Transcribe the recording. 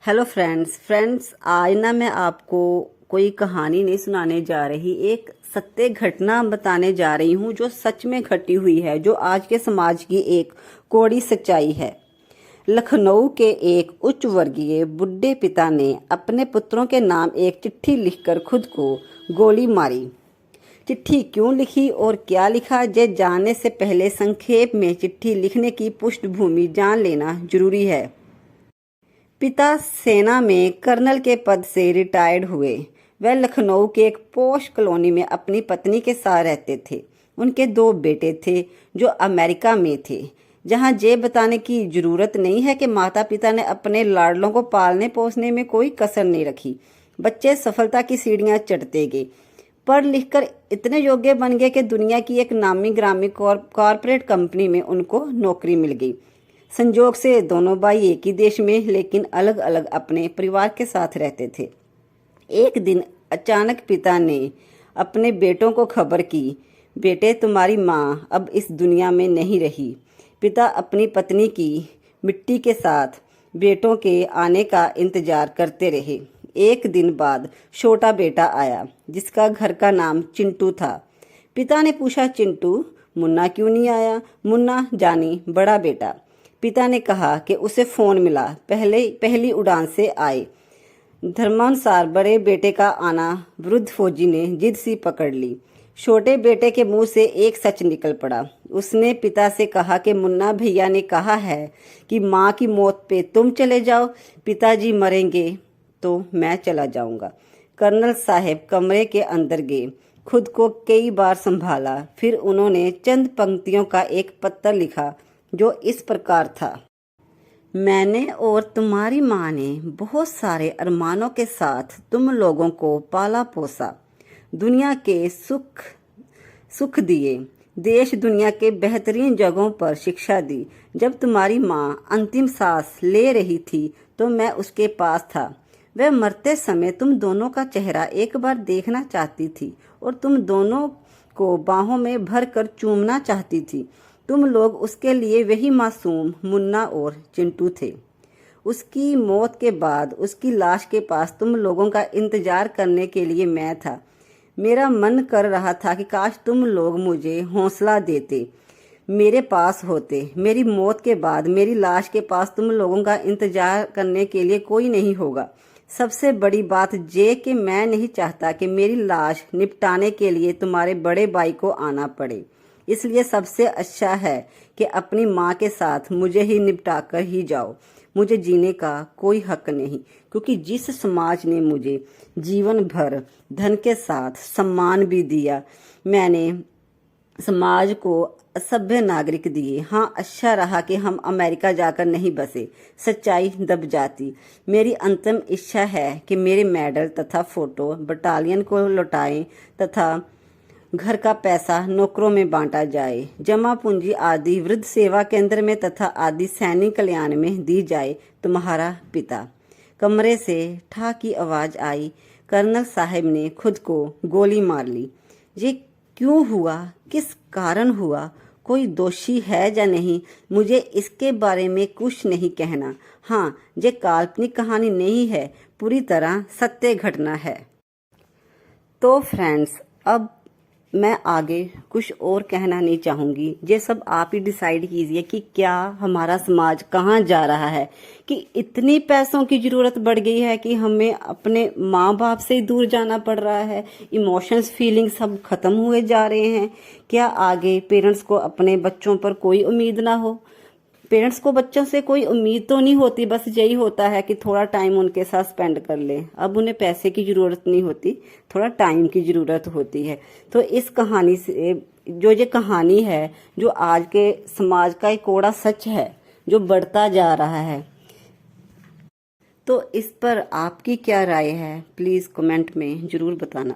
Hello friends आज ना मैं आपको कोई कहानी नहीं सुनाने जा रही, एक सत्य घटना बताने जा रही हूँ जो सच में घटी हुई है, जो आज के समाज की एक कौड़ी सच्चाई है। लखनऊ के एक उच्च वर्गीय बुढ़े पिता ने अपने पुत्रों के नाम एक चिट्ठी लिखकर खुद को गोली मारी। चिट्ठी क्यों लिखी और क्या लिखा, ये जानने से पहले संक्षेप में चिट्ठी लिखने की पृष्ठभूमि जान लेना जरूरी है। पिता सेना में कर्नल के पद से रिटायर्ड हुए। वह लखनऊ के एक पॉश कॉलोनी में अपनी पत्नी के साथ रहते थे। उनके 2 बेटे थे जो अमेरिका में थे, जहां ये बताने की जरूरत नहीं है कि माता पिता ने अपने लाडलों को पालने पोसने में कोई कसर नहीं रखी। बच्चे सफलता की सीढ़ियां चढ़ते गए, पढ़ लिख कर इतने योग्य बन गए कि दुनिया की एक नामी ग्रामी कॉरपोरेट कंपनी में उनको नौकरी मिल गई। संजोग से दोनों भाई एक ही देश में लेकिन अलग अलग अपने परिवार के साथ रहते थे। एक दिन अचानक पिता ने अपने बेटों को खबर की, बेटे तुम्हारी माँ अब इस दुनिया में नहीं रही। पिता अपनी पत्नी की मिट्टी के साथ बेटों के आने का इंतजार करते रहे। एक दिन बाद छोटा बेटा आया जिसका घर का नाम चिंटू था। पिता ने पूछा, चिंटू मुन्ना क्यों नहीं आया? मुन्ना जानी बड़ा बेटा। पिता ने कहा कि उसे फोन मिला, पहली उड़ान से आए। धर्मानुसार बड़े बेटे का आना वृद्ध फौजी ने जिद सी पकड़ ली। छोटे बेटे के मुंह से एक सच निकल पड़ा। उसने पिता से कहा कि मुन्ना भैया ने कहा है कि माँ की मौत पे तुम चले जाओ, पिताजी मरेंगे तो मैं चला जाऊंगा। कर्नल साहब कमरे के अंदर गए, खुद को कई बार संभाला, फिर उन्होंने चंद पंक्तियों का एक पत्र लिखा जो इस प्रकार था। मैंने और तुम्हारी माँ ने बहुत सारे अरमानों के साथ तुम लोगों को पाला पोसा, दुनिया के सुख दिए, देश दुनिया के बेहतरीन जगहों पर शिक्षा दी। जब तुम्हारी माँ अंतिम सांस ले रही थी तो मैं उसके पास था। वह मरते समय तुम दोनों का चेहरा एक बार देखना चाहती थी और तुम दोनों को बाहों में भर कर चूमना चाहती थी। तुम लोग उसके लिए वही मासूम मुन्ना और चिंटू थे। उसकी मौत के बाद उसकी लाश के पास तुम लोगों का इंतजार करने के लिए मैं था। मेरा मन कर रहा था कि काश तुम लोग मुझे हौसला देते, मेरे पास होते। मेरी मौत के बाद मेरी लाश के पास तुम लोगों का इंतजार करने के लिए कोई नहीं होगा। सबसे बड़ी बात ये कि मैं नहीं चाहता कि मेरी लाश निपटाने के लिए तुम्हारे बड़े भाई को आना पड़े। इसलिए सबसे अच्छा है कि अपनी माँ के साथ मुझे ही निपटा कर ही जाओ। मुझे जीने का कोई हक नहीं, क्योंकि जिस समाज ने मुझे जीवन भर धन के साथ सम्मान भी दिया, मैंने समाज को असभ्य नागरिक दिए। हाँ, अच्छा रहा कि हम अमेरिका जाकर नहीं बसे, सच्चाई दब जाती। मेरी अंतिम इच्छा है कि मेरे मेडल तथा फोटो बटालियन को लौटाएं तथा घर का पैसा नौकरों में बांटा जाए, जमा पूंजी आदि वृद्ध सेवा केंद्र में तथा आदि सैनिक कल्याण में दी जाए। तुम्हारा पिता। कमरे से ठा की आवाज आई। कर्नल साहब ने खुद को गोली मार ली। ये क्यों हुआ, किस कारण हुआ, कोई दोषी है या नहीं, मुझे इसके बारे में कुछ नहीं कहना। हाँ, ये काल्पनिक कहानी नहीं है, पूरी तरह सत्य घटना है। तो फ्रेंड्स, अब मैं आगे कुछ और कहना नहीं चाहूँगी। ये सब आप ही डिसाइड कीजिए कि क्या हमारा समाज कहाँ जा रहा है, कि इतनी पैसों की ज़रूरत बढ़ गई है कि हमें अपने माँ बाप से दूर जाना पड़ रहा है। इमोशंस, फीलिंग्स सब खत्म हुए जा रहे हैं। क्या आगे पेरेंट्स को अपने बच्चों पर कोई उम्मीद ना हो? पेरेंट्स को बच्चों से कोई उम्मीद तो नहीं होती, बस यही होता है कि थोड़ा टाइम उनके साथ स्पेंड कर ले। अब उन्हें पैसे की ज़रूरत नहीं होती, थोड़ा टाइम की ज़रूरत होती है। तो इस कहानी से जो ये कहानी है, जो आज के समाज का एक कोड़ा सच है जो बढ़ता जा रहा है, तो इस पर आपकी क्या राय है, प्लीज़ कमेंट में ज़रूर बताना।